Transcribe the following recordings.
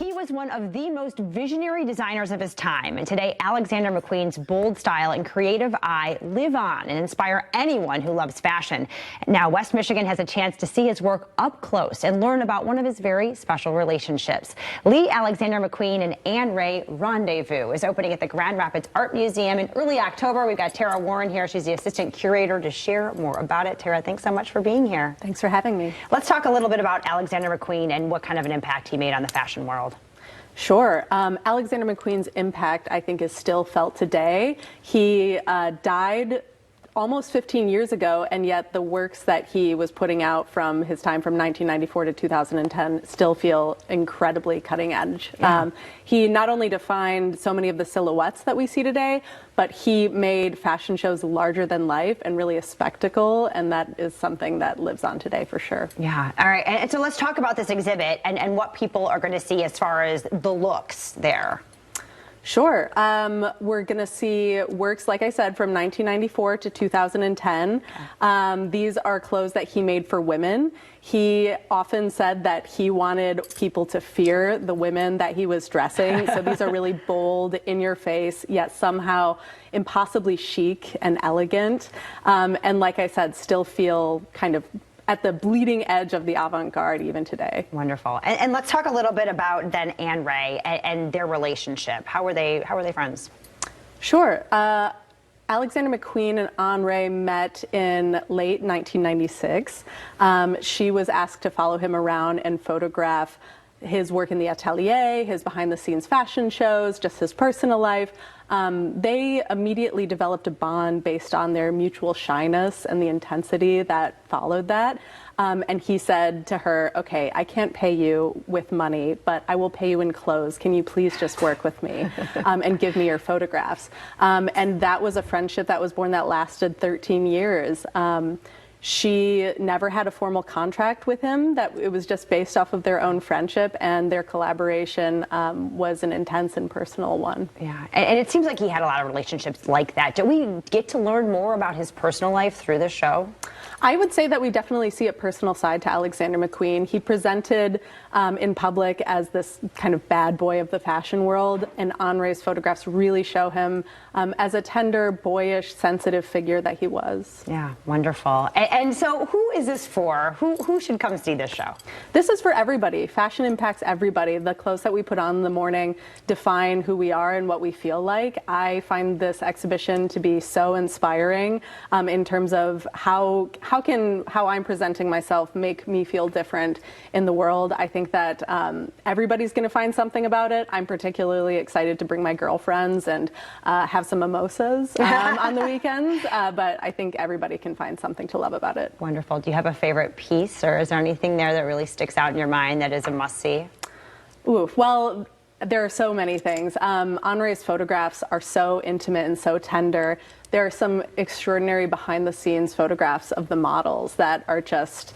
He was one of the most visionary designers of his time, and today Alexander McQueen's bold style and creative eye live on and inspire anyone who loves fashion. Now West Michigan has a chance to see his work up close and learn about one of his very special relationships. Lee Alexander McQueen and Anne Ray Rendez-Vous is opening at the Grand Rapids Art Museum in early October. We've got Tara Warren here. She's the assistant curator to share more about it. Tara, thanks so much for being here. Thanks for having me. Let's talk a little bit about Alexander McQueen and what kind of an impact he made on the fashion world. Sure. Alexander McQueen's impact, I think, is still felt today. He died almost 15 years ago, and yet the works that he was putting out from his time from 1994 to 2010 still feel incredibly cutting edge. Yeah. He not only defined so many of the silhouettes that we see today, but he made fashion shows larger than life and really a spectacle, and that is something that lives on today for sure. Yeah. All right. And so let's talk about this exhibit and what people are going to see as far as the looks there. Sure. We're going to see works, like I said, from 1994 to 2010. These are clothes that he made for women. He often said that he wanted people to fear the women that he was dressing. So these are really bold, in your face, yet somehow impossibly chic and elegant. And like I said, still feel kind of at the bleeding edge of the avant-garde even today. Wonderful. And let's talk a little bit about then Anne Ray and their relationship. How were they friends? Sure. Alexander McQueen and Anne Ray met in late 1996. She was asked to follow him around and photograph his work in the atelier, his behind-the-scenes fashion shows, just his personal life. They immediately developed a bond based on their mutual shyness and the intensity that followed that. And he said to her, okay, I can't pay you with money, but I will pay you in clothes. Can you please just work with me and give me your photographs? And that was a friendship that was born that lasted 13 years. She never had a formal contract with him. That it was just based off of their own friendship, and their collaboration was an intense and personal one. Yeah, and it seems like he had a lot of relationships like that. Do we get to learn more about his personal life through this show? I would say that we definitely see a personal side to Alexander McQueen. He presented in public as this kind of bad boy of the fashion world, and Anne Ray's photographs really show him as a tender, boyish, sensitive figure that he was. Yeah, wonderful. And so who is this for? Who should come see this show? This is for everybody. Fashion impacts everybody. The clothes that we put on in the morning define who we are and what we feel like. I find this exhibition to be so inspiring in terms of how I'm presenting myself make me feel different in the world. I think that everybody's going to find something about it. I'm particularly excited to bring my girlfriends and have some mimosas on the weekends, but I think everybody can find something to love about it. Wonderful. Do you have a favorite piece, or is there anything there that really sticks out in your mind that is a must-see? Ooh, well, there are so many things. Anne Ray's photographs are so intimate and so tender. There are some extraordinary behind-the-scenes photographs of the models that are just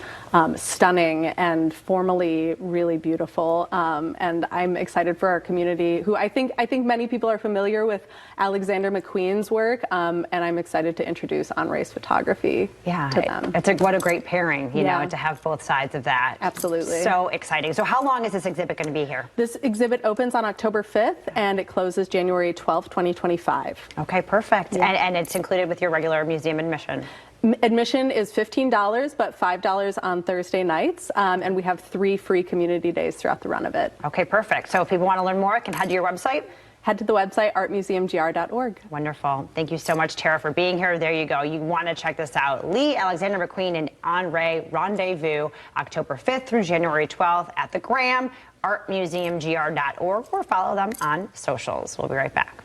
stunning and formally really beautiful. And I'm excited for our community, who I think many people are familiar with Alexander McQueen's work, and I'm excited to introduce Anne Ray's photography to them. What a great pairing, you know, to have both sides of that. Absolutely. So exciting. So how long is this exhibit going to be here? This exhibit opens on October 5th, and it closes January 12th, 2025. Okay, perfect. Yeah. And it's included with your regular museum admission. Admission is $15, but $5 on Thursday nights, and we have 3 free community days throughout the run of it. Okay, perfect. So if people want to learn more, can head to your website? Head to the website, artmuseumgr.org. Wonderful. Thank you so much, Tara, for being here. There you go. You want to check this out. Lee Alexander McQueen and Anne Ray Rendez-Vous, October 5th through January 12th at the Graham, artmuseumgr.org, or follow them on socials. We'll be right back.